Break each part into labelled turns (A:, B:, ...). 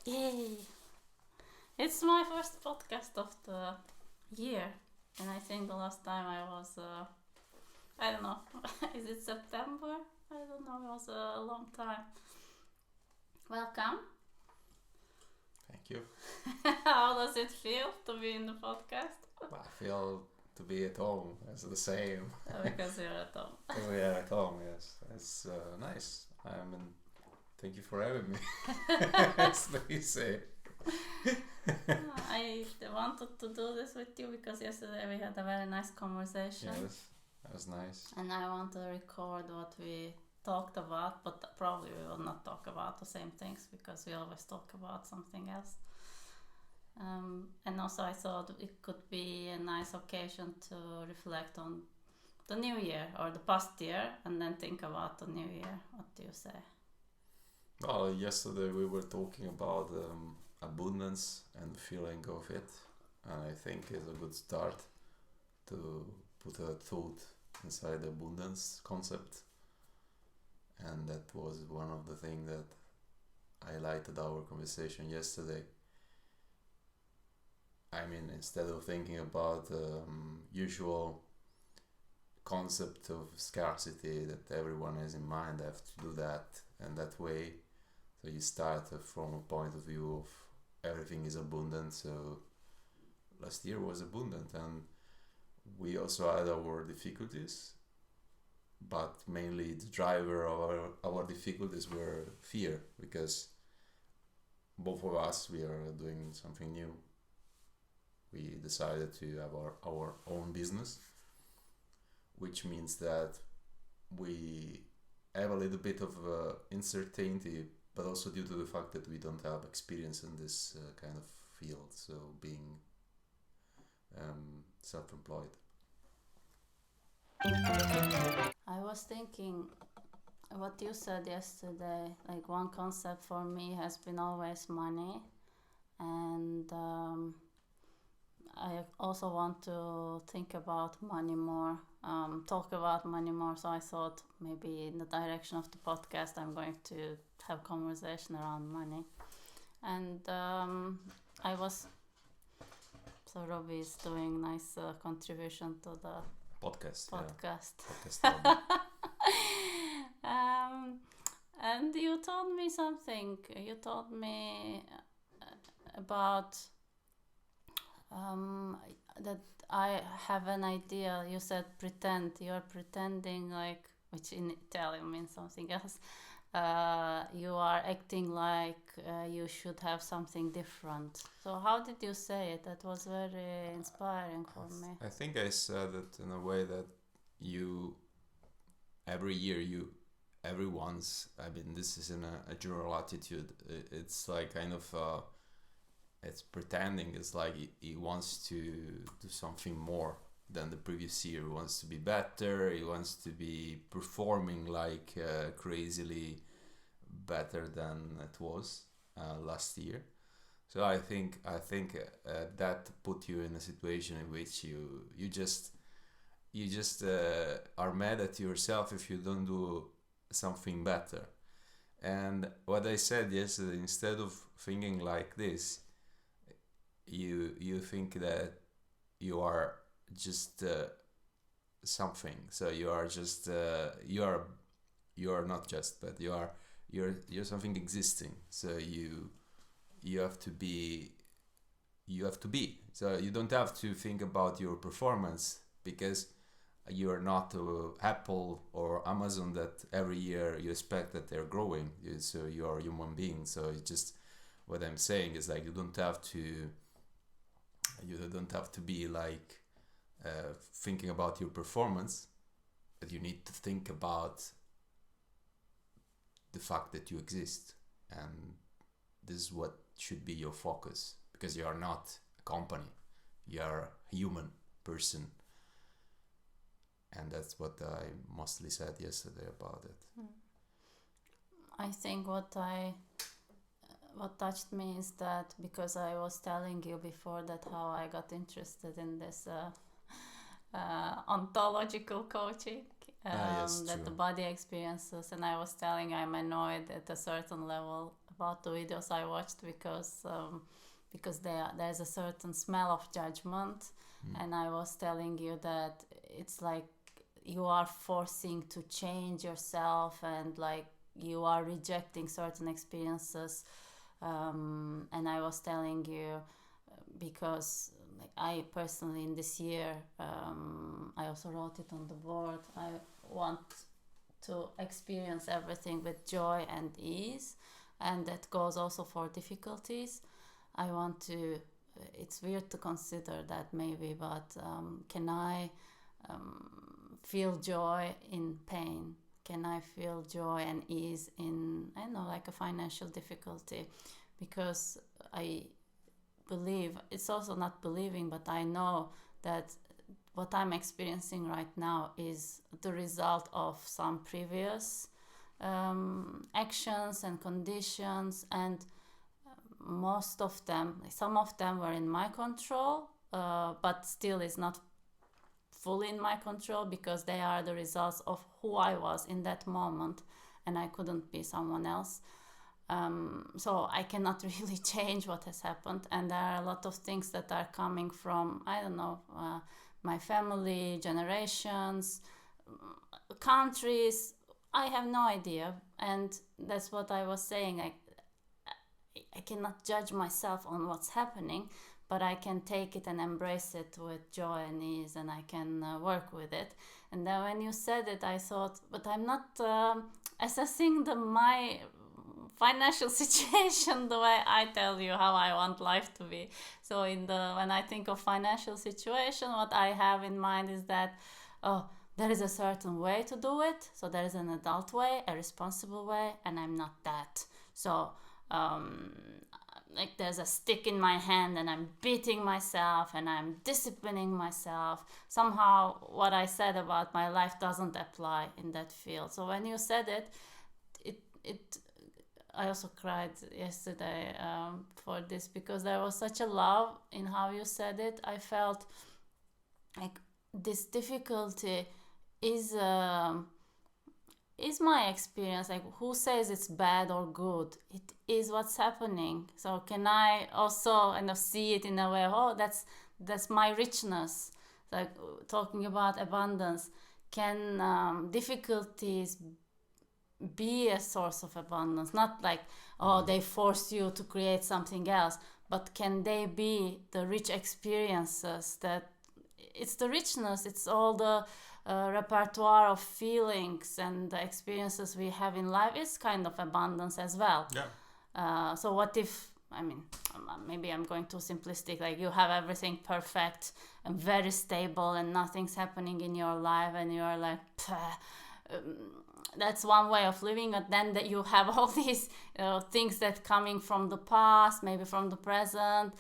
A: Yay! It's my first podcast of the year, and I think the last time I was, I don't know, is it September? I don't know, it was a long time. Welcome.
B: Thank you.
A: How does it feel to be in the podcast?
B: I feel to be at home. It's the same.
A: Because you're at home.
B: Because we are at home, yes. It's nice. Thank you for having me. As they say.
A: I wanted to do this with you because yesterday we had a very nice conversation.
B: Yes, that was nice.
A: And I want to record what we talked about, but probably we will not talk about the same things because we always talk about something else. And also I thought it could be a nice occasion to reflect on the new year or the past year and then think about the new year. What do you say?
B: Well, yesterday we were talking about abundance and the feeling of it, and I think it's a good start to put a thought inside the abundance concept, and that was one of the things that highlighted our conversation yesterday. I mean, instead of thinking about usual concept of scarcity that everyone has in mind, I have to do that and that way. So you start from a point of view of everything is abundant. So last year was abundant, and we also had our difficulties, but mainly the driver of our difficulties were fear, because both of us, we are doing something new. We decided to have our own business, which means that we have a little bit of uncertainty, but also due to the fact that we don't have experience in this kind of field, so being self-employed.
A: I was thinking what you said yesterday, like one concept for me has been always money, and I also want to think about money more, talk about money more. So I thought maybe in the direction of the podcast, I'm going to have conversation around money. And so Robbie is doing nice contribution to the
B: Podcast.
A: podcast. And you told me something. You told me about that I have an idea. You said pretend. You're pretending like, which in Italian means something else. You are acting like you should have something different. So how did you say it? That was very inspiring for me.
B: I think I said it in a way that every year this is in a general attitude. It's like kind of it's pretending. It's like he wants to do something more than the previous year. He wants to be better. He wants to be performing like crazily better than it was last year. So I think that put you in a situation in which you just are mad at yourself if you don't do something better. And what I said yesterday, instead of thinking like this, you think that you are just something. So you are just you are not just, but you're something existing. So you have to be. So you don't have to think about your performance, because you are not Apple or Amazon that every year you expect that they're growing. So you are a human being. So it's just, what I'm saying is like you don't have to be like thinking about your performance, but you need to think about the fact that you exist, and this is what should be your focus, because you are not a company, you are a human person. And that's what I mostly said yesterday about it.
A: I think what touched me is that, because I was telling you before that how I got interested in this ontological coaching,
B: Yes,
A: that
B: true.
A: the body experiences, and I was telling I'm annoyed at a certain level about the videos I watched because there's a certain smell of judgment, and I was telling you that it's like you are forcing to change yourself, and like you are rejecting certain experiences, and I was telling you because like I personally in this year, I also wrote it on the board, I want to experience everything with joy and ease, and that goes also for difficulties. I want to, it's weird to consider that maybe, but can I feel joy in pain? Can I feel joy and ease in, I don't know, like a financial difficulty? Because I believe, it's also not believing, but I know that what I'm experiencing right now is the result of some previous actions and conditions, and most of them, some of them were in my control, but still is not fully in my control because they are the results of who I was in that moment, and I couldn't be someone else. So I cannot really change what has happened, and there are a lot of things that are coming from, I don't know, my family, generations, countries. I have no idea, and that's what I was saying. I cannot judge myself on what's happening, but I can take it and embrace it with joy and ease, and I can work with it. And then when you said it, I thought, but I'm not assessing my financial situation the way I tell you how I want life to be. So when I think of financial situation, what I have in mind is that, there is a certain way to do it. So there is an adult way, a responsible way, and I'm not that. So like there's a stick in my hand and I'm beating myself and I'm disciplining myself. Somehow what I said about my life doesn't apply in that field. So when you said it I also cried yesterday for this, because there was such a love in how you said it. I felt like this difficulty is my experience. Like, who says it's bad or good? It is what's happening. So can I also see it in a way, that's my richness. Like talking about abundance, can difficulties be a source of abundance? Not like, they force you to create something else, but can they be the rich experiences that it's the richness, it's all the repertoire of feelings and the experiences we have in life is kind of abundance as well.
B: Yeah.
A: So what if, maybe I'm going too simplistic, like you have everything perfect and very stable and nothing's happening in your life and you're like, that's one way of living, but then that you have all these things that coming from the past, maybe from the present,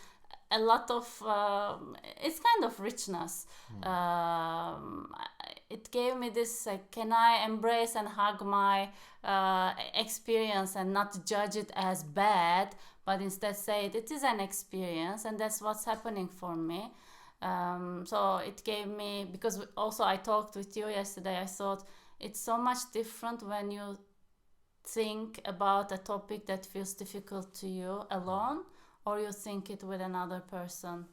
A: a lot of it's kind of richness. It gave me this, like, can I embrace and hug my experience and not judge it as bad, but instead say it is an experience and that's what's happening for me. So it gave me, because also I talked with you yesterday, I thought it's so much different when you think about a topic that feels difficult to you alone, or you think it with another person.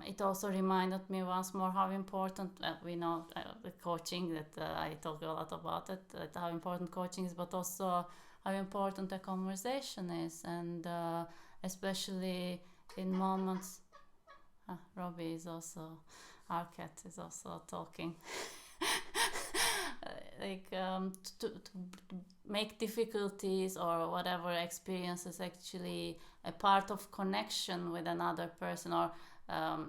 A: It also reminded me once more how important, we know the coaching, that I talk a lot about it, how important coaching is, but also how important a conversation is, and especially in moments. Robbie is also, our cat is also talking. To make difficulties or whatever experiences actually a part of connection with another person, or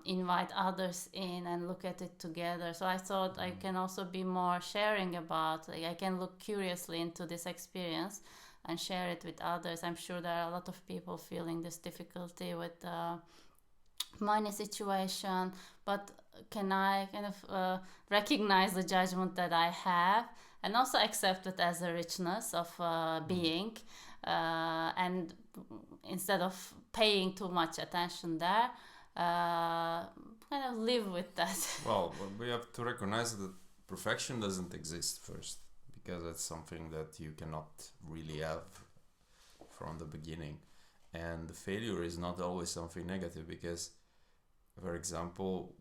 A: invite others in and look at it together. So I thought I can also be more sharing about, like, I can look curiously into this experience and share it with others. I'm sure there are a lot of people feeling this difficulty with money situation, but can I kind of recognize the judgment that I have and also accept it as a richness of being, and instead of paying too much attention there, kind of live with that.
B: Well, we have to recognize that perfection doesn't exist first, because that's something that you cannot really have from the beginning. And failure is not always something negative, because, for example,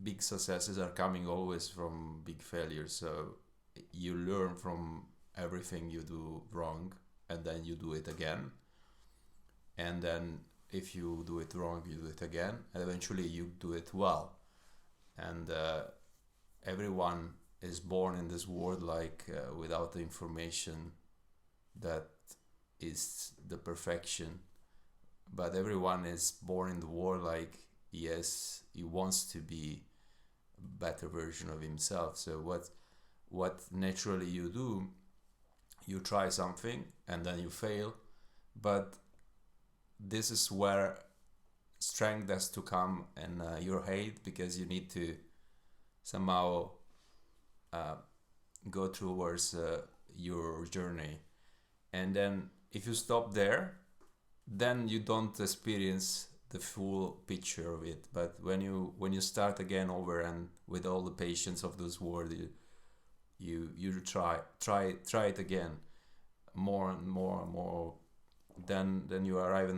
B: big successes are coming always from big failures. So you learn from everything you do wrong, and then you do it again. And then if you do it wrong, you do it again, and eventually you do it well. And everyone is born in this world without the information that is the perfection, but everyone is born in the world like, yes, he wants to be a better version of himself. So what naturally you do, you try something and then you fail, but this is where strength has to come in your head, because you need to somehow go towards your journey. And then if you stop there, then you don't experience the full picture of it. But when you start again over, and with all the patience of this world, you try it again, more and more and more, then you arrive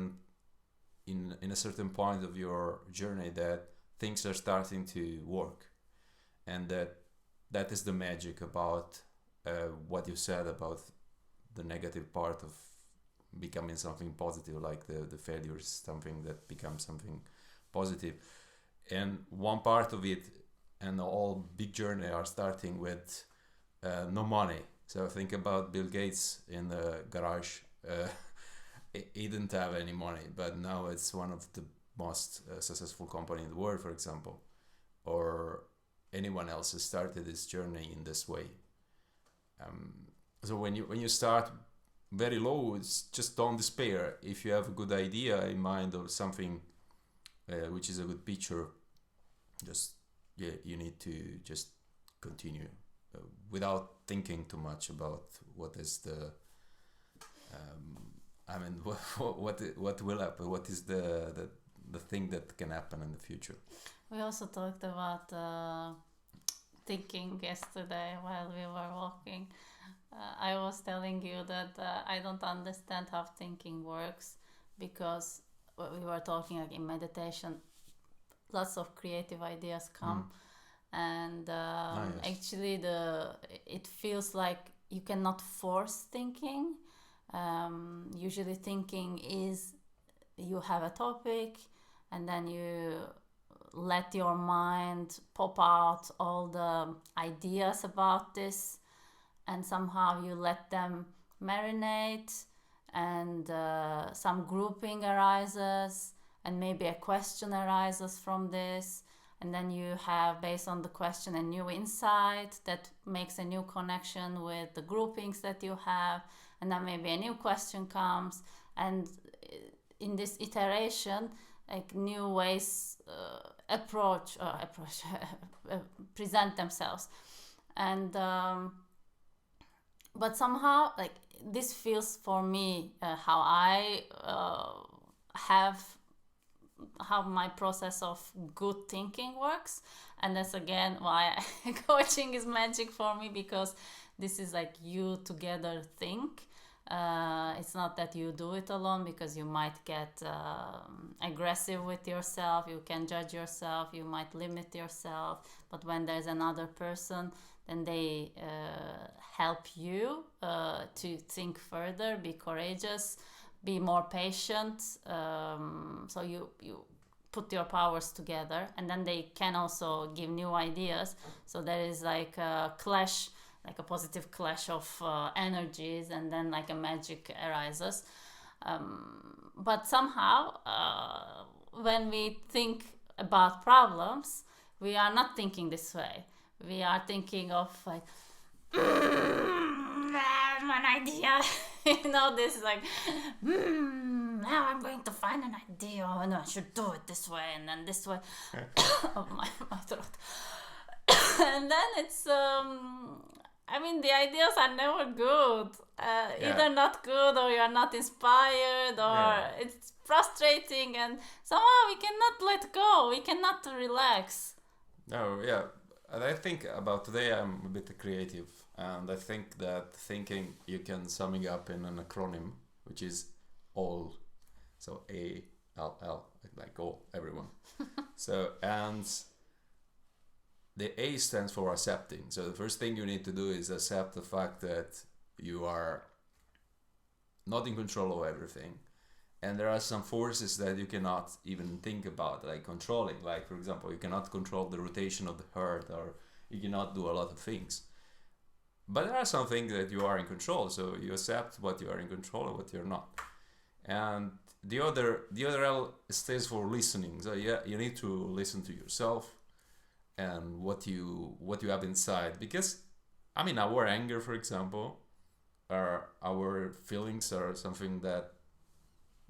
B: in a certain point of your journey that things are starting to work. And that is the magic about what you said about the negative part of becoming something positive, like the failure is something that becomes something positive. And one part of it, and all big journey, are starting with no money. So think about Bill Gates in the garage. He didn't have any money, but now it's one of the most successful company in the world, for example. Or anyone else has started this journey in this way. So when you start very low, it's just don't despair. If you have a good idea in mind, or something which is a good picture, you need to just continue without thinking too much about what is the what will happen, what is the thing that can happen in the future.
A: We also talked about thinking yesterday while we were walking. I was telling you that I don't understand how thinking works, because we were talking like in meditation, lots of creative ideas come, and
B: Yes.
A: actually it feels like you cannot force thinking. Usually thinking is, you have a topic and then you let your mind pop out all the ideas about this, and somehow you let them marinate, and some grouping arises, and maybe a question arises from this, and then you have, based on the question, a new insight that makes a new connection with the groupings that you have, and then maybe a new question comes, and in this iteration, like, new ways present themselves. And but somehow, like, this feels for me how I have how my process of good thinking works. And that's again why coaching is magic for me, because this is like you together think. It's not that you do it alone, because you might get aggressive with yourself, you can judge yourself, you might limit yourself, but when there's another person, then they help you to think further, be courageous, be more patient. So you put your powers together, and then they can also give new ideas. So there is like a clash, like a positive clash of energies, and then like a magic arises. But somehow, when we think about problems, we are not thinking this way. We are thinking of like, an idea. This is like, now I'm going to find an idea, and I should do it this way, and then this way. Oh, my throat. And then it's the ideas are never good. Either not good, or you're not inspired, or it's frustrating, and somehow we cannot let go, we cannot relax.
B: No, yeah. And I think about today I'm a bit creative, and I think that thinking you can summing up in an acronym, which is all. So ALL, like all, everyone. So, and the A stands for accepting. So the first thing you need to do is accept the fact that you are not in control of everything. And there are some forces that you cannot even think about, like controlling. Like, for example, you cannot control the rotation of the Earth, or you cannot do a lot of things. But there are some things that you are in control, so you accept what you are in control and what you're not. And the other L stands for listening. So yeah, you need to listen to yourself and what you have inside. Because, I mean, our anger, for example, or our feelings are something that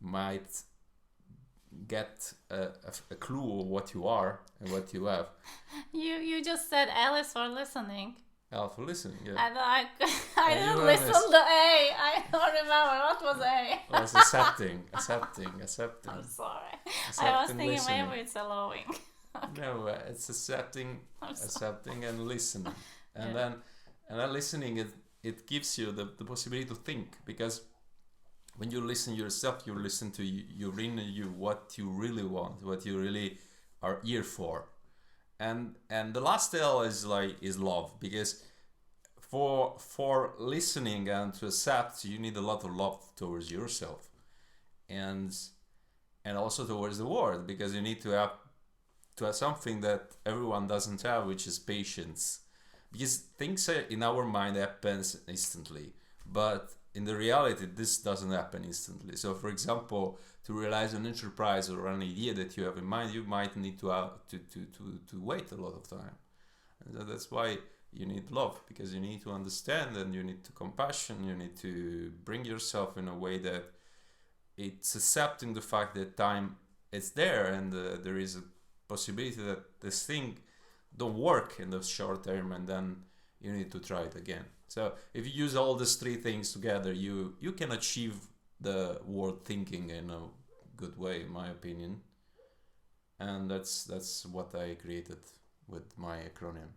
B: might get a clue of what you are and what you have.
A: You just said Alice for listening.
B: L for listening, yeah.
A: And I didn't listen to A. I don't remember what was A.
B: Well, it's accepting.
A: I'm sorry. I was thinking
B: listening.
A: maybe it's allowing.
B: No, it's accepting and listening, and
A: Yeah.
B: then listening, it gives you the possibility to think, because when you listen yourself, you listen to you inner you, what you really want, what you really are here for. And the last L is love, because for listening and to accept, you need a lot of love towards yourself, and also towards the world, because you need to have something that everyone doesn't have, which is patience. Because things in our mind happens instantly, but in the reality this doesn't happen instantly. So for example, to realize an enterprise or an idea that you have in mind, you might need to wait a lot of time. And so that's why you need love, because you need to understand, and you need to compassion, you need to bring yourself in a way that it's accepting the fact that time is there, and there is a possibility that this thing don't work in the short term, and then you need to try it again. So if you use all these three things together, you can achieve the world thinking in a good way, in my opinion. And that's what I created with my acronym.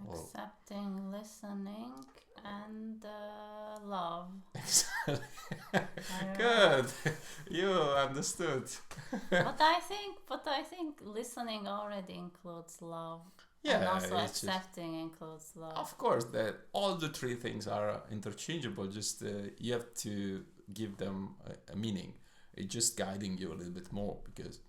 A: Accepting, listening, and love.
B: Good. You understood.
A: But I think listening already includes love.
B: Yeah,
A: and also
B: it's
A: accepting includes love.
B: Of course, that all the three things are interchangeable. Just you have to give them a meaning. It's just guiding you a little bit more, because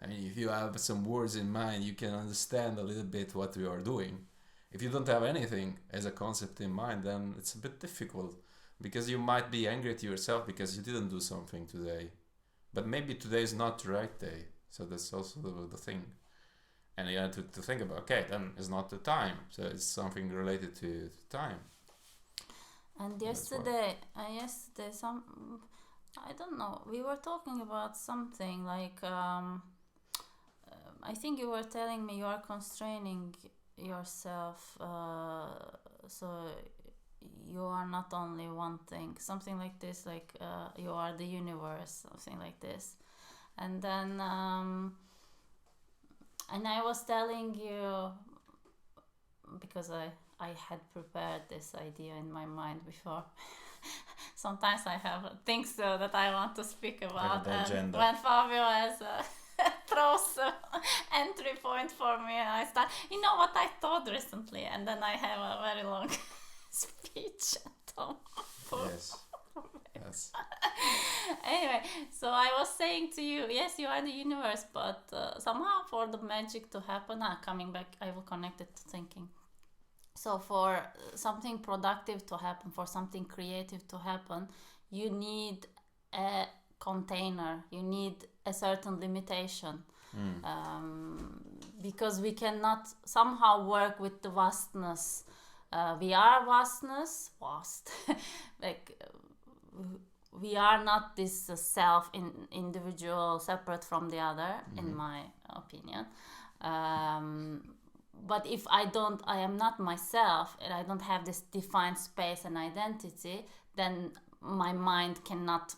B: I mean, if you have some words in mind, you can understand a little bit what you are doing. If you don't have anything as a concept in mind, then it's a bit difficult, because you might be angry at yourself because you didn't do something today. But maybe today is not the right day. So that's also the thing. And you have to think about, okay, then it's not the time. So it's something related to time.
A: And yesterday, I don't know, we were talking about something like, I think you were telling me you are constraining yourself, so you are not only one thing, something like this, like you are the universe, something like this. And then and I was telling you, because I had prepared this idea in my mind before. Sometimes I have things that I want to speak about, and when Fabio has throws entry point for me, and I start, you know what I thought recently, and then I have a very long speech.
B: Yes.
A: Anyway, so I was saying to you, yes, you are the universe, but somehow for the magic to happen, coming back, I will connect it to thinking. So for something productive to happen, for something creative to happen, you need a container, you need a certain limitation. Because we cannot somehow work with the vastness. We are vast. Like we are not this individual separate from the other, in my opinion. But if I am not myself, and I don't have this defined space and identity, then my mind cannot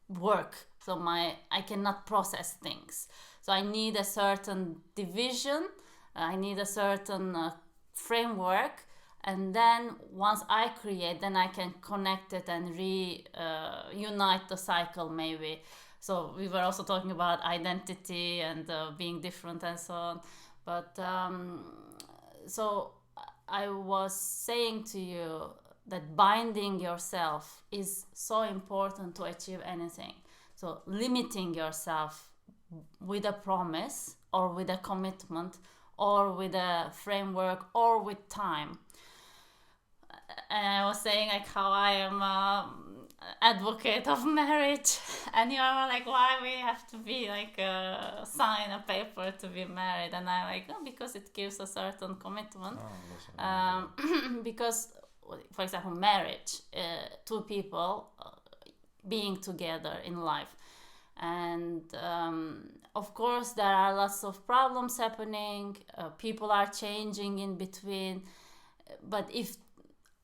A: work. So I cannot process things. So I need a certain division. I need a certain framework. and then once I create, then I can connect it and reunite the cycle maybe. So we were also talking about identity and being different and so on. But so I was saying to you that binding yourself is so important to achieve anything. So limiting yourself with a promise or with a commitment or with a framework or with time. And I was saying like how I am advocate of marriage, and you are like, why we have to be like sign a paper to be married? And I'm like, oh, because it gives a certain commitment. Because for example, marriage, two people being together in life, and of course there are lots of problems happening, people are changing in between, but if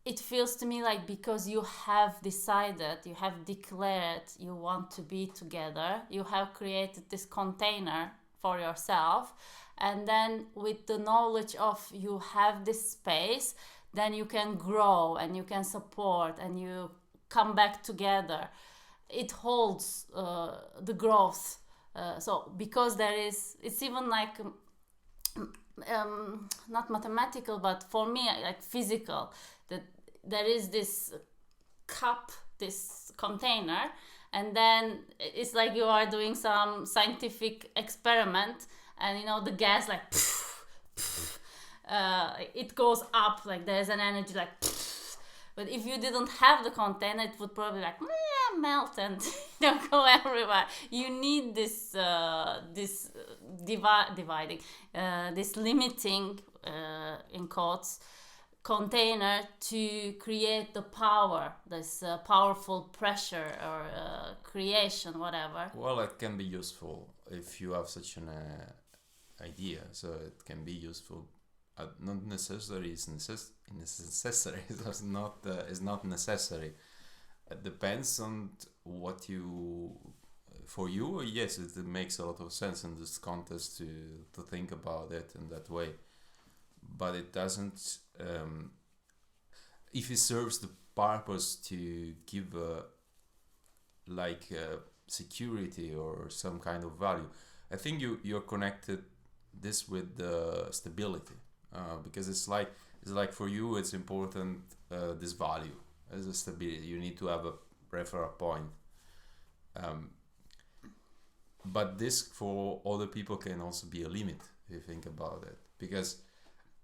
A: it feels to me like because you have decided, you have declared you want to be together, you have created this container for yourself, and then with the knowledge of you have this space, then you can grow and you can support and you come back together. It holds the growth. So because there is, it's even like not mathematical, but for me like physical, that there is this cup, this container, and then it's like you are doing some scientific experiment, and you know the gas like it goes up, like there's an energy like but if you didn't have the container, it would probably like melt and go everywhere. You need this dividing, this limiting in quotes container to create the power, this powerful pressure or creation, whatever.
B: Well, it can be useful if you have such an idea. So it can be useful. Not necessary is necessary. It's not necessary. It depends on what you. For you, yes, it makes a lot of sense in this context to think about it in that way. But it doesn't. If it serves the purpose to give security or some kind of value, I think you're connected this with the stability. Because it's like for you it's important, this value as a stability. You need to have a referral point, but this for other people can also be a limit if you think about it, because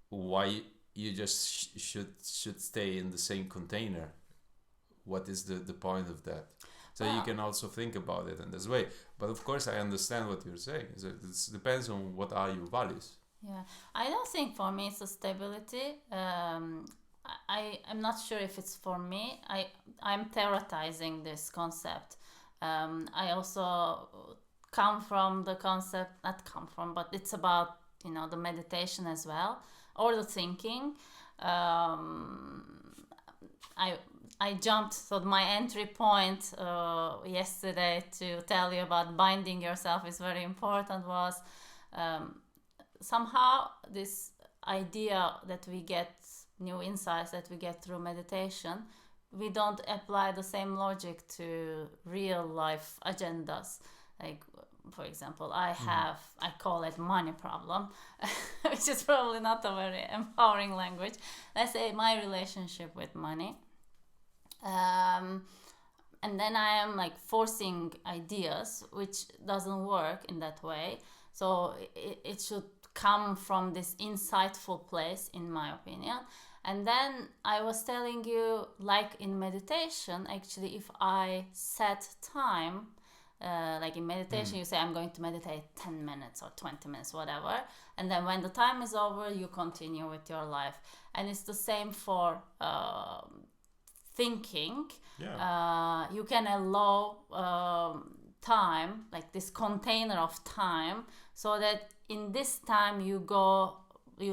B: why you just should stay in the same container? What is the point of that? So you can also think about it in this way. But of course I understand what you're saying. So it depends on what are your values.
A: Yeah, I don't think for me it's a stability. I'm not sure if it's for me. I'm theoretizing this concept. I also come from the concept, not come from, but it's about the meditation as well, or the thinking. I jumped, so my entry point yesterday to tell you about binding yourself is very important was. Somehow this idea that we get, new insights that we get through meditation, we don't apply the same logic to real life agendas. Like for example, I call it money problem, which is probably not a very empowering language. Let's say my relationship with money, and then I am like forcing ideas which doesn't work in that way. So it should come from this insightful place, in my opinion. And then I was telling you, like in meditation, actually, if I set time, like in meditation, you say, I'm going to meditate 10 minutes or 20 minutes, whatever. And then when the time is over, you continue with your life. And it's the same for thinking.
B: Yeah.
A: You can allow time, like this container of time, so that in this time you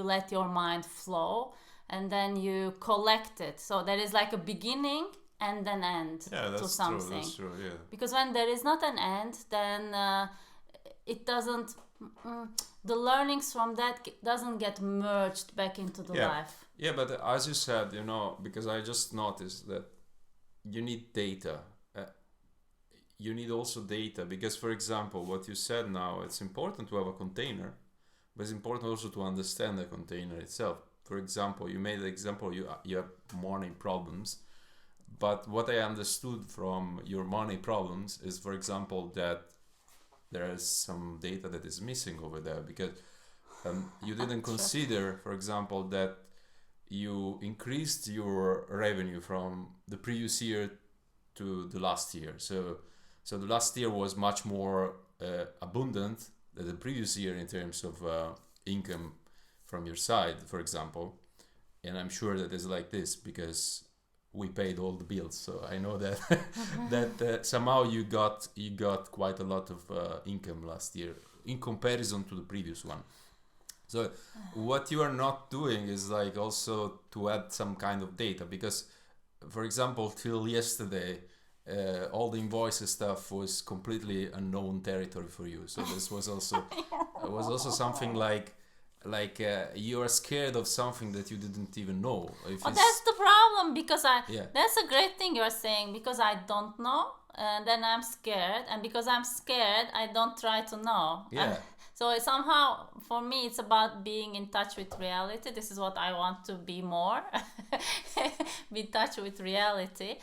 A: let your mind flow, and then you collect it. So there is like a beginning and an end to something.
B: That's true, yeah.
A: Because when there is not an end, then it doesn't The learnings from that doesn't get merged back into the
B: Yeah.
A: life.
B: Yeah, but as you said, because I just noticed that you need data. You need also data because, for example, what you said now, it's important to have a container, but it's important also to understand the container itself. For example, you made the example you have money problems, but what I understood from your money problems is, for example, that there is some data that is missing over there because you didn't consider, for example, that you increased your revenue from the previous year to the last year. So the last year was much more abundant than the previous year in terms of income from your side, for example. And I'm sure that it's like this because we paid all the bills. So I know that that somehow you got quite a lot of income last year in comparison to the previous one. So what you are not doing is like also to add some kind of data because, for example, till yesterday, all the invoices stuff was completely unknown territory for you. So this was also something like you are scared of something that you didn't even know. If
A: Oh,
B: it's,
A: that's the problem because
B: yeah,
A: that's a great thing you're saying because I don't know and then I'm scared and because I'm scared I don't try to know.
B: yeah,
A: So somehow for me it's about being in touch with reality. This is what I want to be more. Be in touch with reality.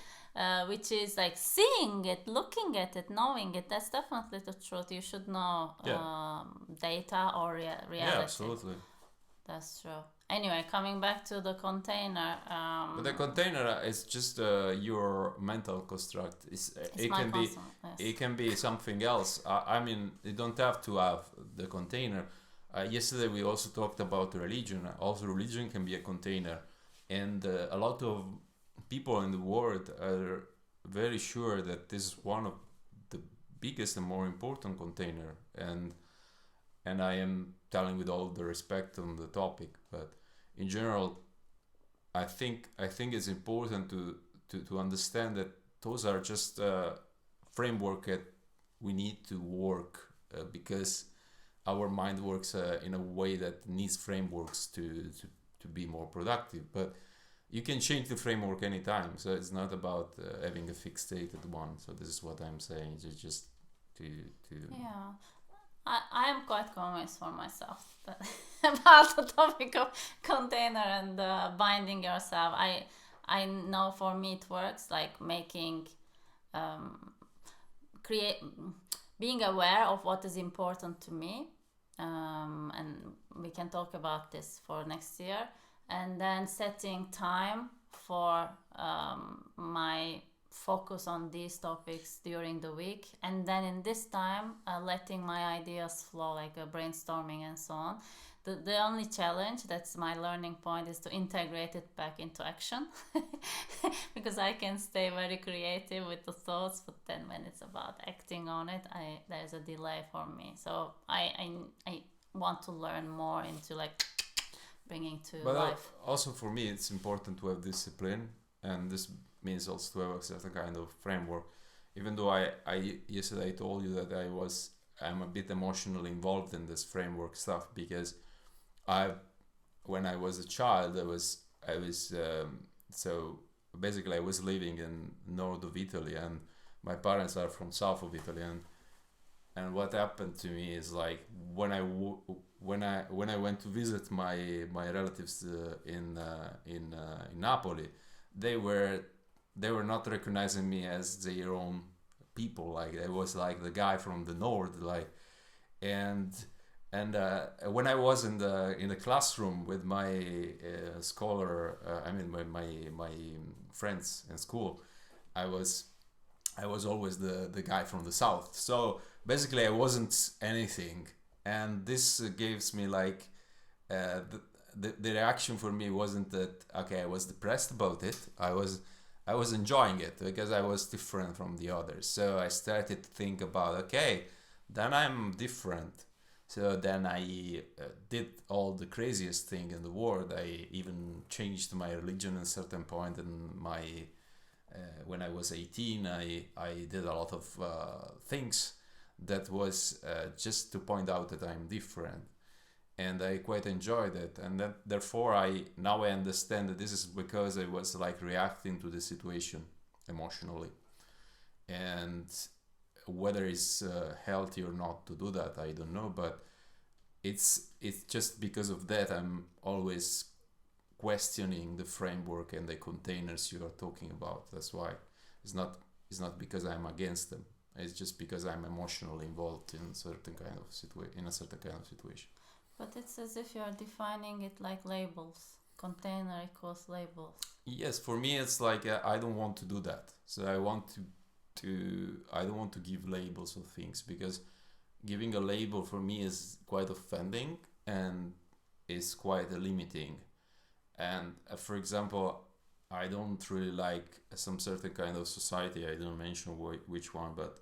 A: Which is like seeing it, looking at it, knowing it. That's definitely the truth. You should know
B: yeah,
A: data or reality.
B: yeah, absolutely.
A: That's true. Anyway, coming back to the container.
B: But the container is just your mental construct.
A: It's my constant. Yes.
B: It can be something else. I mean, you don't have to have the container. Yesterday we also talked about religion. Also, religion can be a container, and a lot of people in the world are very sure that this is one of the biggest and more important container. And I am telling with all the respect on the topic, but in general, I think it's important to understand that those are just framework that we need to work because our mind works in a way that needs frameworks to be more productive. But you can change the framework anytime, so it's not about having a fixed stated one. So this is what I'm saying. It's just to
A: Yeah. I am quite convinced for myself that about the topic of container and binding yourself. I know for me it works like making create being aware of what is important to me, and we can talk about this for next year, and then setting time for my focus on these topics during the week, and then in this time letting my ideas flow like brainstorming and so on. The only challenge, that's my learning point, is to integrate it back into action because I can stay very creative with the thoughts, but then when it's about acting on it, there's a delay for me. So I want to learn more into like bringing to
B: But
A: life.
B: Also for me, it's important to have discipline, and this means also to have a certain kind of framework. Even though I yesterday I told you that I'm a bit emotionally involved in this framework stuff because when I was a child, I was so basically I was living in north of Italy, and my parents are from south of Italy, and what happened to me is like when I went to visit my relatives in Napoli, they were not recognizing me as their own people. Like I was like the guy from the north, like, and when I was in the classroom with my scholar, I mean my friends in school, I was always the guy from the south. So basically, I wasn't anything, and this gives me like the reaction for me wasn't that okay. I was depressed about it. I was enjoying it because I was different from the others. So I started to think about okay, then I'm different. So then I did all the craziest thing in the world. I even changed my religion at a certain point in my when I was 18. I did a lot of things that was just to point out that I'm different, and I quite enjoyed it. And that therefore I understand that this is because I was like reacting to the situation emotionally, and whether it's healthy or not to do that, I don't know, but it's just because of that I'm always questioning the framework and the containers you are talking about. That's why it's not because I'm against them. It's just because I'm emotionally involved in a certain kind of situation.
A: But it's as if you're defining it like labels. Container equals labels.
B: Yes, for me it's like I don't want to do that. So I don't want to give labels of things, because giving a label for me is quite offending and is quite limiting. And for example, I don't really like some certain kind of society. I don't mention which one, but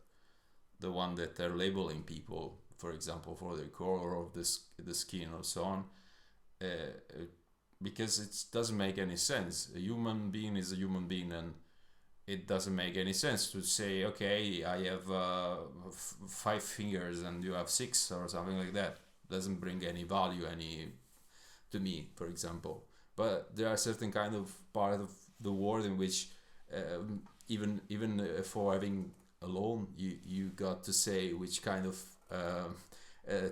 B: the one that they're labeling people, for example, for the color of the skin or so on, because it doesn't make any sense. A human being is a human being, and it doesn't make any sense to say, okay, I have 5 fingers and you have 6 or something like that. Doesn't bring any value to me, for example. But there are certain kind of part of the world in which even for having a loan, you got to say which kind of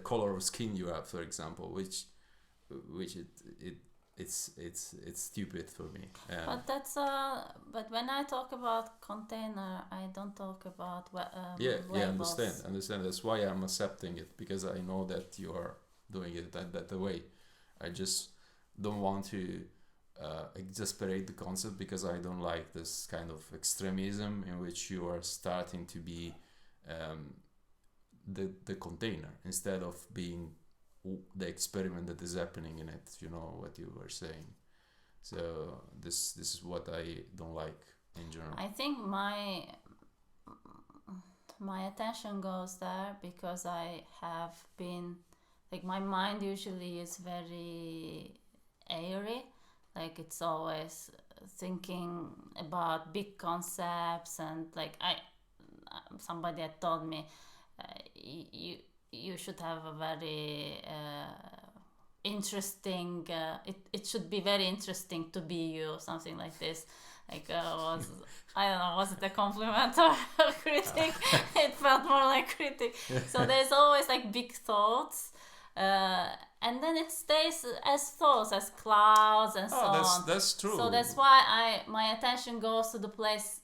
B: color of skin you have, for example, which it's stupid for me.
A: But that's but when I talk about container, I don't talk about labels.
B: Understand. That's why I'm accepting it, because I know that you are doing it that way. I just don't want to exasperate the concept, because I don't like this kind of extremism in which you are starting to be the container instead of being the experiment that is happening in it. You know what you were saying. So this is what I don't like in general.
A: I think my attention goes there because I have been like, my mind usually is very airy, like it's always thinking about big concepts, and like somebody had told me you should have a very interesting it should be very interesting to be you, something like this. Like I don't know, was it a compliment or a critic? It felt more like critic. So there's always like big thoughts, and then it stays as thoughts, as clouds and so on.
B: That's true.
A: So that's why my attention goes to the place.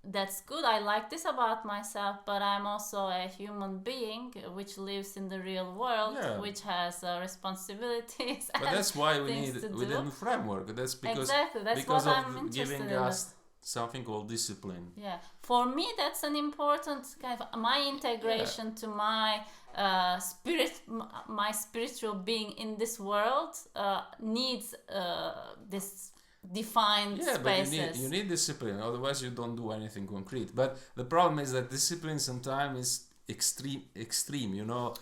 A: That's good. I like this about myself, but I'm also a human being which lives in the real world, which has responsibilities.
B: But that's why we need within the framework. That's because
A: exactly. That's
B: because
A: what
B: of
A: I'm interested
B: giving
A: in.
B: us something called discipline.
A: Yeah, for me that's an important kind of my integration to my spirit, my spiritual being in this world needs this defined spaces.
B: But you need discipline, otherwise you don't do anything concrete. But the problem is that discipline sometimes is extreme, you know.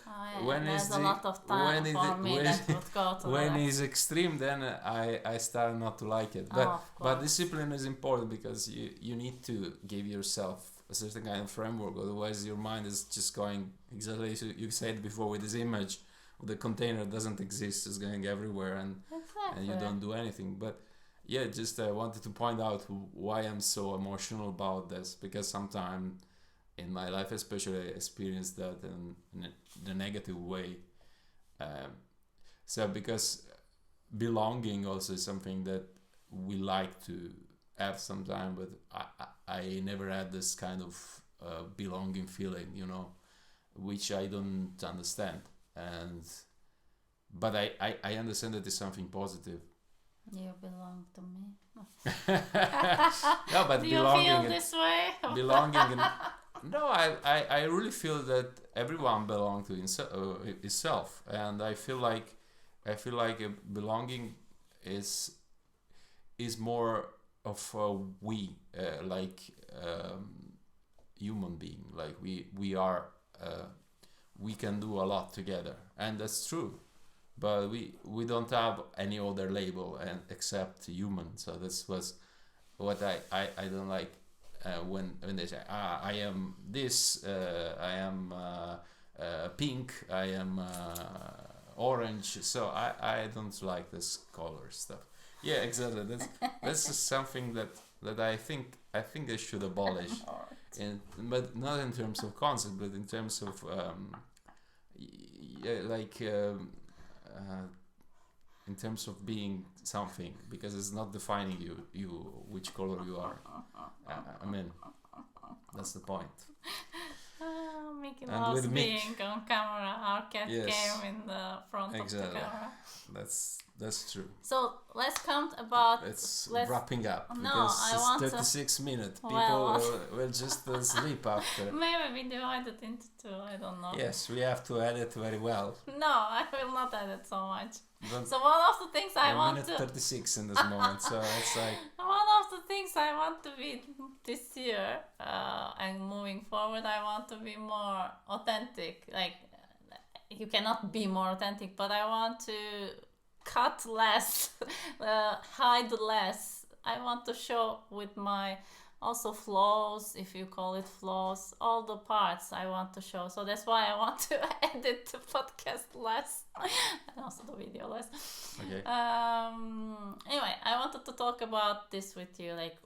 A: When there's a lot of time for me that would go to
B: when it's extreme, then I start not to like it. But discipline is important, because you need to give yourself a certain kind of framework, otherwise your mind is just going exactly as you said before, with this image the container doesn't exist, it's going everywhere, and you don't do anything. But yeah, just I wanted to point out why I'm so emotional about this, because sometimes in my life especially I experienced that in the negative way. So because belonging also is something that we like to have sometimes, but I never had this kind of belonging feeling, you know, which I don't understand. But I understand that it's something positive.
A: You belong to me.
B: No, but
A: do
B: belonging.
A: You feel this way?
B: Belonging. No, I really feel that everyone belongs to itself, and I feel like belonging is more of a we, like human being. Like we are we can do a lot together, and that's true. But we don't have any other label except human. So this was what I don't like. when they say I am this, I am pink, I am orange, so I don't like this color stuff. Yeah, exactly. That's just something that I think they should abolish, but not in terms of concept, but in terms of in terms of being something, because it's not defining you which color you are. I mean, that's the point.
A: Mickey
B: And
A: loves
B: with
A: being on camera. Our cat
B: Yes.
A: came in the front of the camera.
B: That's true.
A: So let's count about.
B: Let's
A: let's
B: wrapping up,
A: No,
B: because
A: I
B: it's
A: want to-
B: 36 minutes. People
A: Well-
B: will just sleep after.
A: Maybe we divide it into two. I don't know.
B: Yes, we have to edit very well.
A: No, I will not edit so much.
B: Don't
A: So one of the things I want
B: minute
A: to
B: 36 in this moment, so it's like
A: one of the things I want to be this year and moving forward, I want to be more authentic. Like, you cannot be more authentic, but I want to cut less, hide less. I want to show with my also flaws, if you call it flaws, all the parts I want to show. So that's why I want to edit the podcast less and also the video less.
B: okay.
A: Anyway, I wanted to talk about this with you, like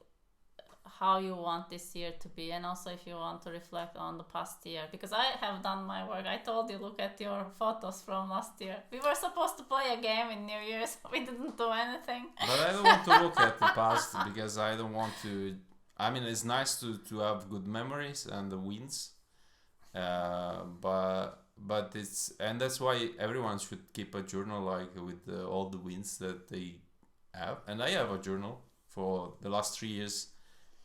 A: how you want this year to be, and also if you want to reflect on the past year, because I have done my work. I told you, look at your photos from last year. We were supposed to play a game in New Year's. We didn't do anything.
B: But I don't want to look at the past, because I don't want to. I mean, it's nice to have good memories and the wins, but it's, and that's why everyone should keep a journal, like with all the wins that they have. And I have a journal for the last 3 years.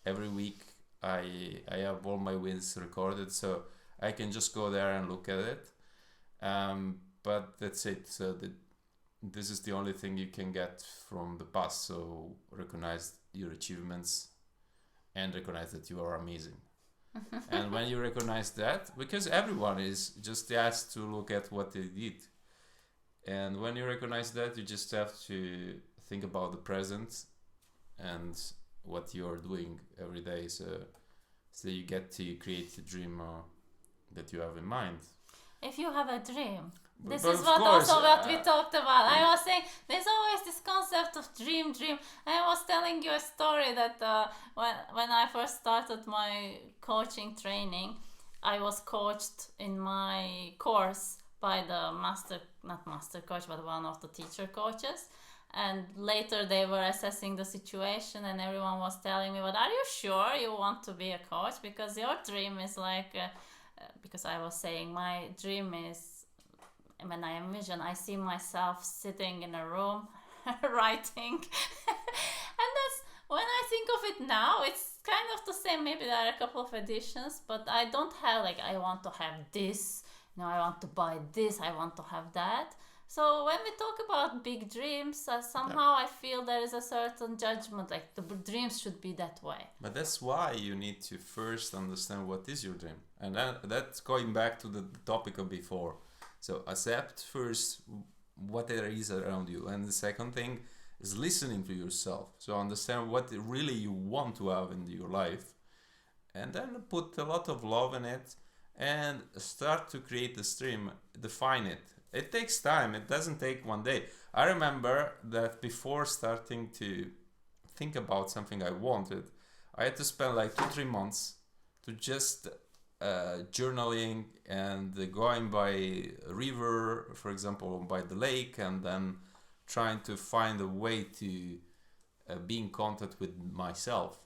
B: Every week I have all my wins recorded, so I can just go there and look at it. But that's it. So this is the only thing you can get from the past. So recognize your achievements and recognize that you are amazing. And when you recognize that, because everyone is just asked to look at what they did, and when you recognize that, you just have to think about the present and what you're doing every day, so you get to create the dream that you have in mind.
A: If you have a dream, this
B: But
A: is
B: of
A: what
B: course,
A: also what we talked about. I was saying there's always this concept of dream. I was telling you a story that when I first started my coaching training, I was coached in my course by the not master coach, but one of the teacher coaches. And later they were assessing the situation, and everyone was telling me, but are you sure you want to be a coach? Because your dream is like, because I was saying my dream is, when I envision, I see myself sitting in a room writing. And that's, when I think of it now, it's kind of the same. Maybe there are a couple of additions, but I don't have like, I want to have this, I want to buy this, I want to have that. So when we talk about big dreams, somehow I feel there is a certain judgment, like the dreams should be that way.
B: But that's why you need to first understand what is your dream. And that's going back to the topic of before. So accept first what there is around you. And the second thing is listening to yourself. So understand what really you want to have in your life. And then put a lot of love in it and start to create the stream, define it. It takes time. It doesn't take one day. I remember that before starting to think about something I wanted, I had to spend like 2-3 months to just journaling and going by a river, for example, by the lake, and then trying to find a way to be in contact with myself.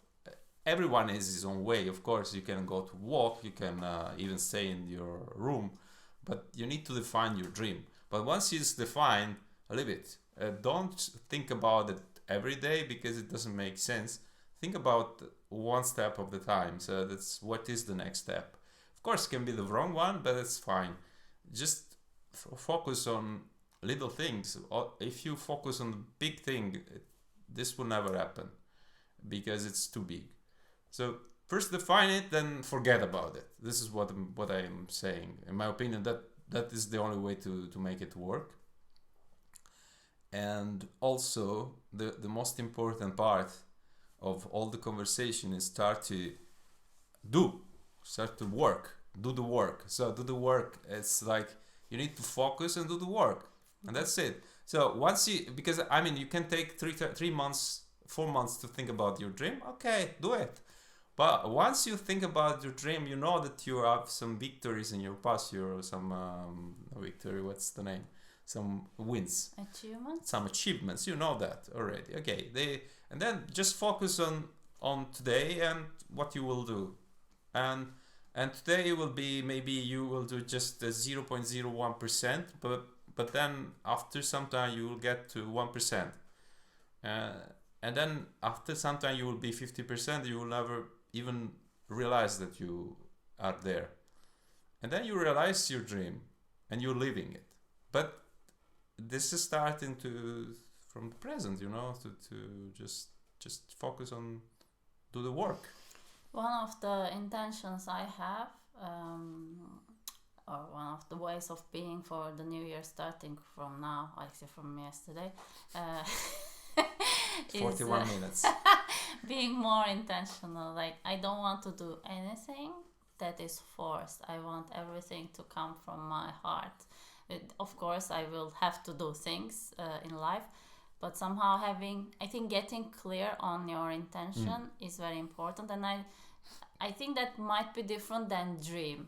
B: Everyone has his own way. Of course, you can go to walk, you can even stay in your room, but you need to define your dream. But once it's defined, leave it. Don't think about it every day, because it doesn't make sense. Think about one step of the time. So that's what is the next step. Of course, it can be the wrong one, but it's fine. Just focus on little things. If you focus on the big thing, this will never happen, because it's too big. So first define it, then forget about it. This is what I'm saying. In my opinion, that is the only way to make it work. And also the most important part of all the conversation is start to start to work, do the work. So do the work. It's like you need to focus and do the work, and that's it. So once you, because I mean, you can take 3 months, 4 months to think about your dream. Okay, do it. But once you think about your dream, you know that you have some victories in your past, or some victory. What's the name? Some wins,
A: Achievements.
B: some achievements. You know that already. Okay, and then just focus on today and what you will do, and today will be, maybe you will do just 0.01%, but then after some time you will get to 1%, and then after some time you will be 50%. You will never even realize that you are there, and then you realize your dream and you're living it. But this is starting to from the present, to just focus on, do the work.
A: One of the intentions I have, or one of the ways of being for the new year starting from now, actually from yesterday,
B: 41
A: is
B: minutes.
A: being more intentional. Like, I don't want to do anything that is forced. I want everything to come from my heart. Of course, I will have to do things in life, but somehow I think getting clear on your intention is very important, and I think that might be different than dream.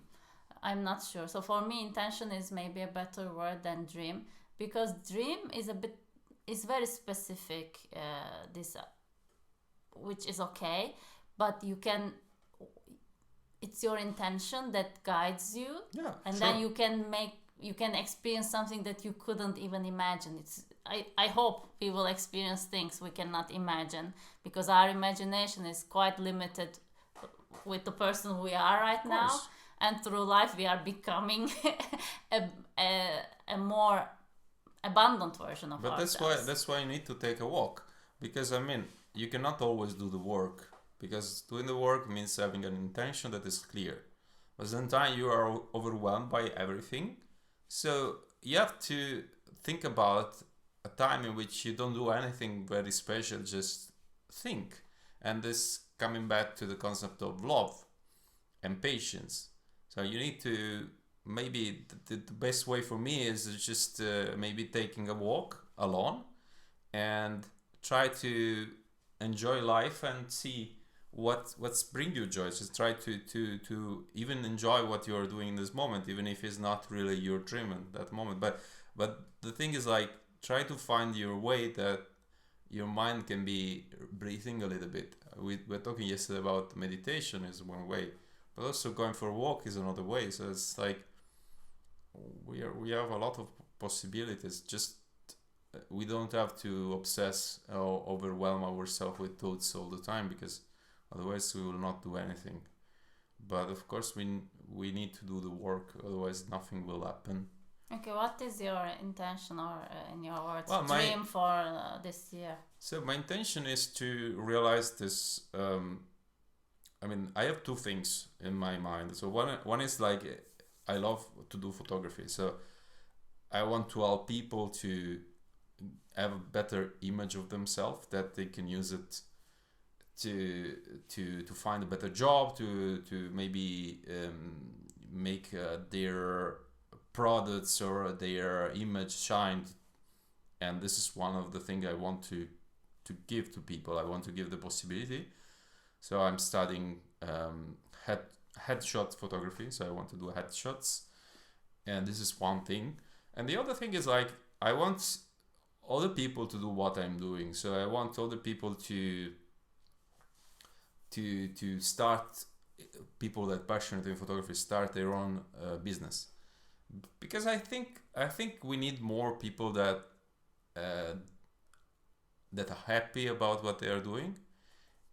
A: I'm not sure. So for me, intention is maybe a better word than dream, because dream is very specific. Which is okay, but it's your intention that guides you,
B: Yeah,
A: and
B: sure.
A: then you can experience something that you couldn't even imagine. I hope we will experience things we cannot imagine, because our imagination is quite limited with the person we are right now, and through life we are becoming a more abundant version of ourselves.
B: But that's why you need to take a walk, because I mean, you cannot always do the work, because doing the work means having an intention that is clear. But then time you are overwhelmed by everything, so you have to think about a time in which you don't do anything very special, just think. And this coming back to the concept of love and patience. So you need to, maybe the best way for me is just maybe taking a walk alone and try to enjoy life and see what's bring you joy. Just try to even enjoy what you're doing in this moment, even if it's not really your dream at that moment. But the thing is, like, try to find your way that your mind can be breathing a little bit. We were talking yesterday about meditation is one way, but also going for a walk is another way. So it's like we have a lot of possibilities. Just we don't have to obsess or overwhelm ourselves with thoughts all the time, because otherwise we will not do anything. But of course we need to do the work, otherwise nothing will happen.
A: Okay, what is your intention, or in your words,
B: Well,
A: dream for this year?
B: So my intention is to realize this. I mean, I have two things in my mind. So one is like, I love to do photography. So I want to help people to have a better image of themselves, that they can use it to find a better job, to maybe make their products or their image shine. And this is one of the things I want to give to people. I want to give the possibility. So I'm studying headshot photography. So I want to do headshots, and this is one thing. And the other thing is, like, I want other people to do what I'm doing. So I want other people to start, people that are passionate in photography, start their own business, because I think we need more people that that are happy about what they are doing.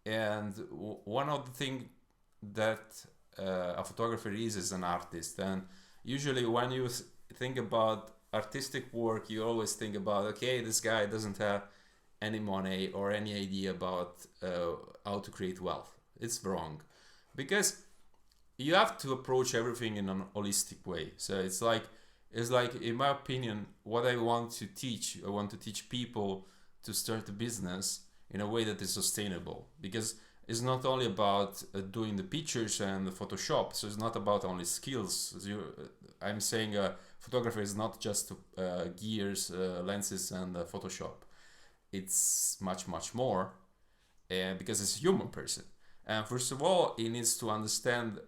B: And one of the things that a photographer is an artist. And usually when you think about artistic work, you always think about, okay, this guy doesn't have any money or any idea about how to create wealth. It's wrong, because you have to approach everything in an holistic way. So it's like, in my opinion, what I want to teach people to start a business in a way that is sustainable. Because is not only about doing the pictures and the Photoshop. So it's not about only skills. I'm saying photography is not just gears, lenses, and Photoshop. It's much, much more, because it's a human person. And first of all, he needs to understand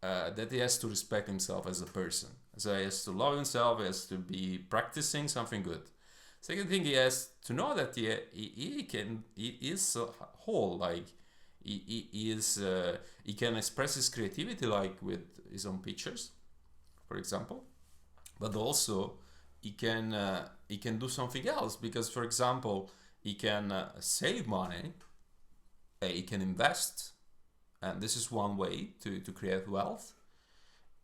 B: that he has to respect himself as a person. So he has to love himself, he has to be practicing something good. Second thing, he has to know that he is whole, like he can express his creativity like with his own pictures, for example, but also he can do something else, because for example he can save money, he can invest, and this is one way to create wealth.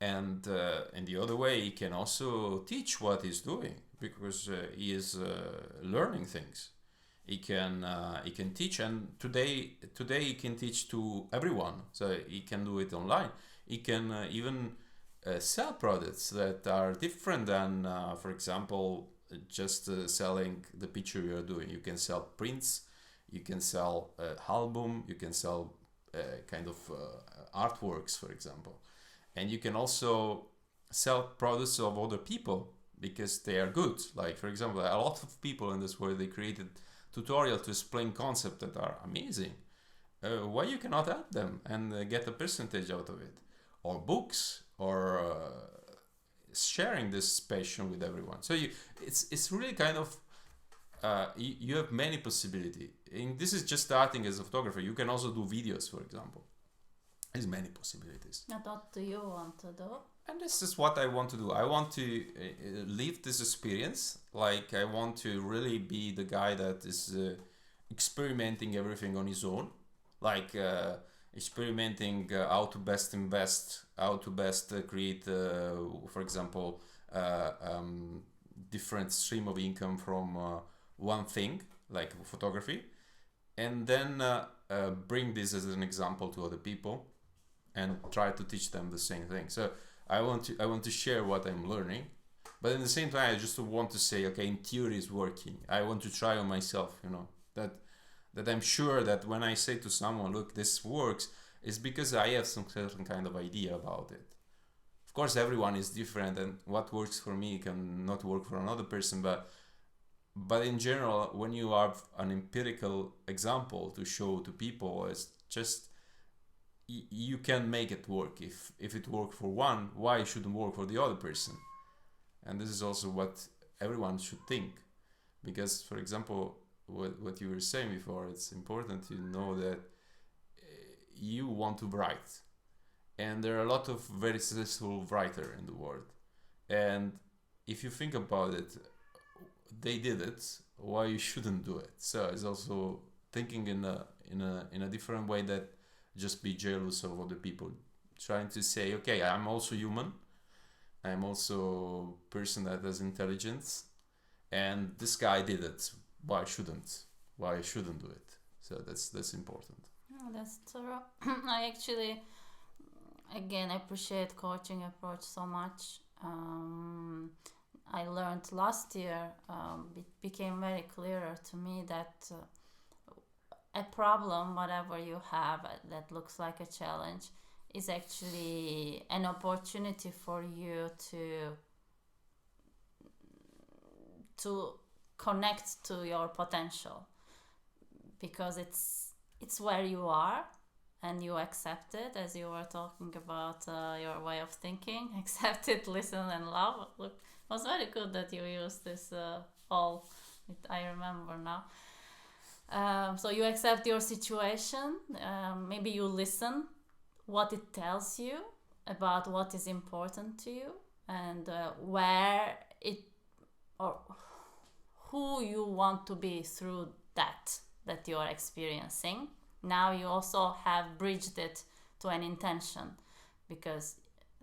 B: And the other way, he can also teach what he's doing, because he is learning things. He can teach, and today he can teach to everyone. So he can do it online. He can even sell products that are different than, for example, just selling the picture you're doing. You can sell prints, you can sell album, you can sell kind of artworks, for example. And you can also sell products of other people because they are good. Like, for example, a lot of people in this world, they created tutorials to explain concepts that are amazing. Why you cannot help them and get a percentage out of it? Or books, or sharing this passion with everyone. So it's really kind of, you have many possibilities. And this is just starting as a photographer. You can also do videos, for example. There's many possibilities.
A: And what do you want to do?
B: And this is what I want to do. I want to live this experience. Like, I want to really be the guy that is experimenting everything on his own. Like experimenting how to best invest, how to best create, for example, different stream of income from one thing, like photography. And then bring this as an example to other people and try to teach them the same thing. So I want to share what I'm learning, but at the same time I just want to say, okay, in theory it's working. I want to try on myself, that I'm sure that when I say to someone, look, this works, it's because I have some certain kind of idea about it. Of course, everyone is different, and what works for me can not work for another person, but in general, when you have an empirical example to show to people, it's just, you can make it work. If it worked for one, why it shouldn't work for the other person? And this is also what everyone should think, because, for example, what you were saying before, it's important to know that you want to write, and there are a lot of very successful writers in the world, and if you think about it, they did it, why you shouldn't do it? So it's also thinking in a different way, that just be jealous of other people, trying to say, okay, I'm also human, I'm also a person that has intelligence, and this guy did it, why shouldn't do it? So that's important.
A: Oh, that's true. I actually, again, appreciate coaching approach so much. I learned last year, it became very clearer to me that a problem, whatever you have that looks like a challenge, is actually an opportunity for you to connect to your potential, because it's where you are, and you accept it, as you were talking about your way of thinking. Accept it, listen, and love. Look, it was very good that you used this I remember now. So you accept your situation, maybe you listen what it tells you about what is important to you, and where it, or who you want to be through that you are experiencing. Now you also have bridged it to an intention, because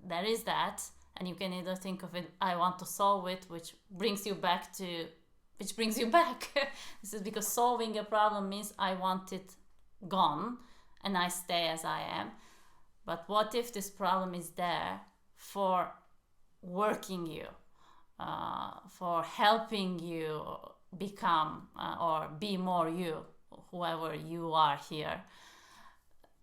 A: there is that, and you can either think of it, I want to solve it, which brings you back. This is because solving a problem means I want it gone and I stay as I am. But what if this problem is there for working you, for helping you become or be more you, whoever you are here?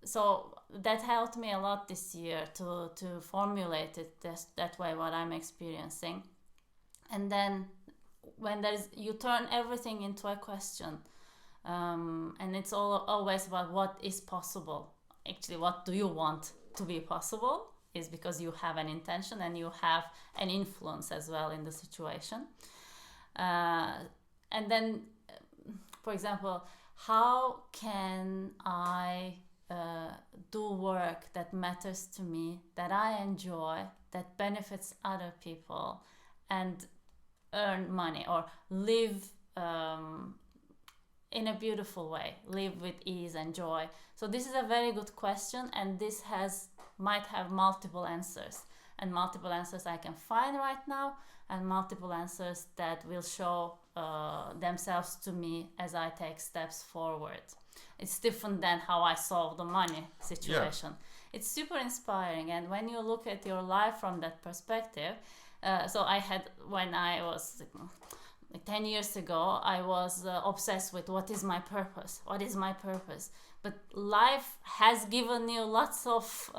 A: so that helped me a lot this year to formulate it that way, what I'm experiencing. And then when you turn everything into a question, and it's always about what is possible. Actually, what do you want to be possible is because you have an intention and you have an influence as well in the situation. And then, for example, how can I do work that matters to me, that I enjoy, that benefits other people, and earn money or live in a beautiful way, live with ease and joy? So this is a very good question, and this might have multiple answers, and multiple answers I can find right now, and multiple answers that will show themselves to me as I take steps forward. It's different than how I solve the money situation. Yeah. It's super inspiring, and when you look at your life from that perspective, so I had, when I was 10 years ago, I was obsessed with what is my purpose? What is my purpose? But life has given you lots of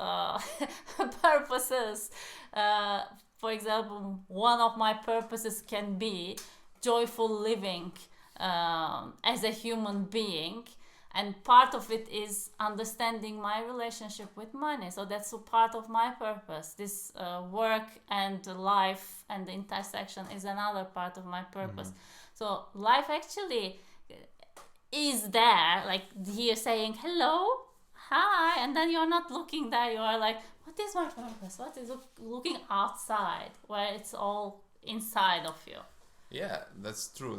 A: purposes. For example, one of my purposes can be joyful living as a human being. And part of it is understanding my relationship with money. So that's a part of my purpose. This work and life and the intersection is another part of my purpose. So life actually is there, like here saying hello, hi, and then you're not looking there. You are like, what is my purpose? What is looking outside, where it's all inside of you.
B: Yeah, that's true.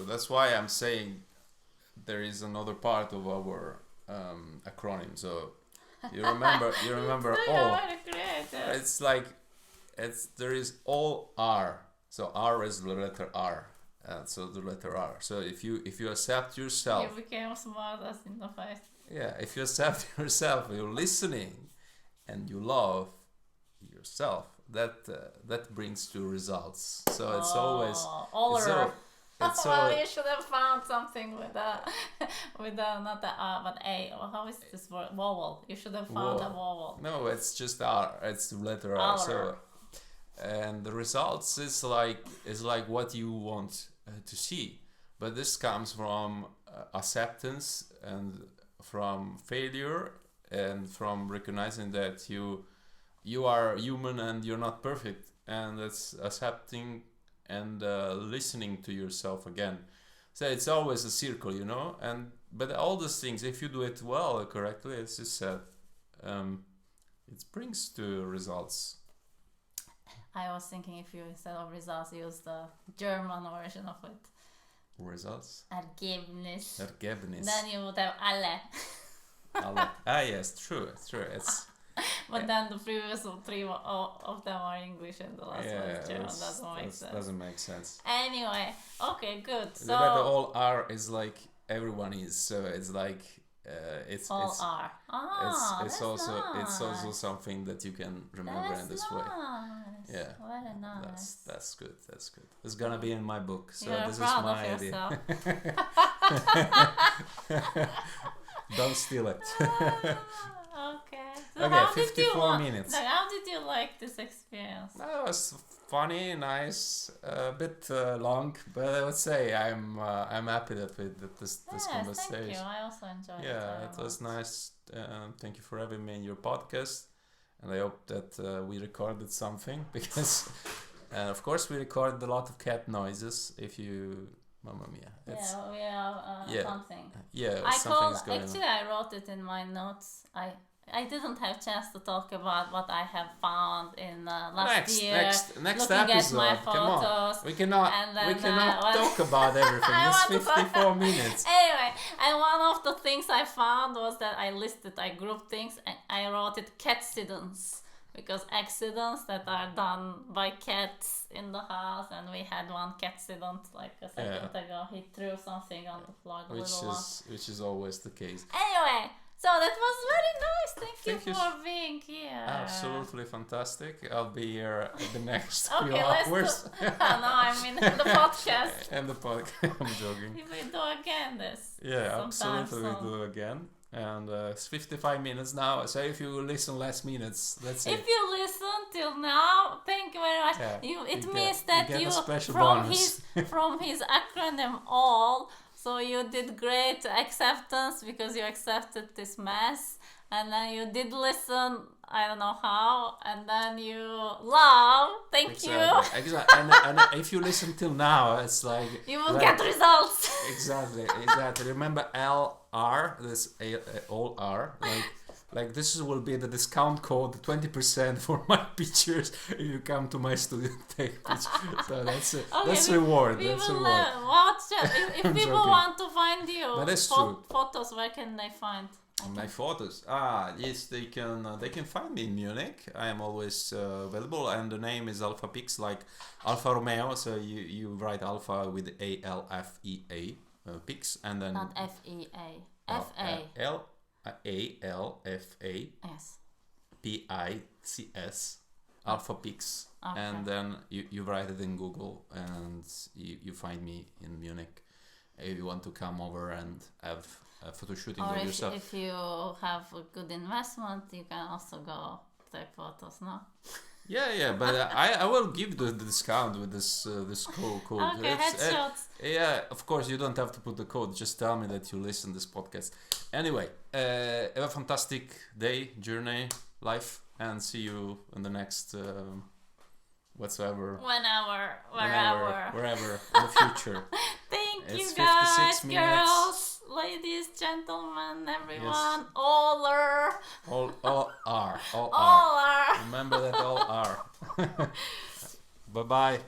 B: That's why I'm saying there is another part of our acronym. So you remember all. It's like there is all R. So R is the letter R. So the letter R. So if you accept yourself,
A: you became smart as in the face.
B: Yeah, if you accept yourself, you're listening, and you love yourself, that brings to results. So it's always
A: You should have found something with not the R but A, or how is this word? Vowel. You should have found a vowel.
B: No, it's just R. It's the letter R. So, and the results is like what you want to see, but this comes from acceptance and from failure and from recognizing that you are human and you're not perfect, and that's accepting and listening to yourself again. So it's always a circle, but all those things, if you do it well, correctly, as you said, it brings to results.
A: I was thinking if you, instead of results, use the German version of it.
B: Results?
A: Ergebnis.
B: Then
A: you would have alle.
B: Alle. Yes, true. It's
A: but then the previous three of them are English and the last one is German. Doesn't make sense. Anyway, okay, good. So
B: the all R is like everyone is. So it's like it's
A: R.
B: It's also something that you can remember in this way. Yeah,
A: very nice.
B: That's good. It's gonna be in my book. So
A: You're
B: this
A: proud
B: is my
A: of
B: idea. Don't steal it.
A: Okay. So
B: okay, 54 minutes.
A: How did you like this experience?
B: That was funny, nice, a bit long, but I would say I'm happy that we did this conversation.
A: Thank you. I also enjoyed it.
B: Yeah, it was nice. Thank you for having me in your podcast, and I hope that we recorded something, because of course we recorded a lot of cat noises. If you, Mamma Mia.
A: Something.
B: Yeah, something is going on.
A: Actually, I wrote it in my notes. I didn't have chance to talk about what I have found in last year.
B: Next
A: looking
B: episode.
A: at my photos.
B: Come on. We cannot talk about everything. It's 54 minutes.
A: Anyway, and one of the things I found was that I grouped things, and I wrote it catcidents, because accidents that are done by cats in the house, and we had one catcident like a second ago. He threw something on the floor,
B: which is always the case.
A: Anyway, so that was very nice. Thank you for being here.
B: Absolutely fantastic. I'll be here the next few
A: okay,
B: hours.
A: No, I mean the podcast.
B: And the podcast. I'm joking.
A: If we do again this.
B: Yeah, absolutely, we do again. and it's 55 minutes now. So if you listen less minutes, that's it.
A: If you listen till now, thank you very much.
B: Yeah,
A: It means that
B: you get
A: you
B: a special
A: from
B: bonus.
A: from his acronym all. So you did great acceptance because you accepted this mess, and then you did listen. I don't know how, and then you love. Thank you.
B: Exactly. And if you listen till now, it's like
A: You will get results.
B: Exactly. Remember LR, this all R, like this will be the discount code, 20% for my pictures if you come to my studio to take pictures. So that's reward.
A: We
B: That's
A: will
B: reward.
A: watch it. If people
B: joking.
A: want to find you,
B: But that's true.
A: photos, where can they find?
B: My photos. Yes, they can find me in Munich. I am always available, and the name is Alpha Pix, like Alfa Romeo. So you write Alpha with ALFEA Pix, and then
A: Not FEA. FA.
B: LALFA
A: Yes.
B: PICS Alpha Pix,
A: Okay.
B: and then you write it in Google, and you find me in Munich. If you want to come over and have a photo shooting
A: Or
B: of yourself.
A: if you have a good investment, you can also go take photos, no?
B: Yeah, but I will give the discount with this code.
A: Okay, headshots.
B: Yeah, of course you don't have to put the code. Just tell me that you listen to this podcast. Anyway, have a fantastic day, journey, life, and see you in the next whatsoever. Wherever in the future.
A: Thank
B: It's
A: you guys,
B: 56 minutes.
A: girls, ladies, gentlemen, everyone,
B: Yes.
A: all are.
B: All are.
A: All are.
B: Remember that all are. Bye bye.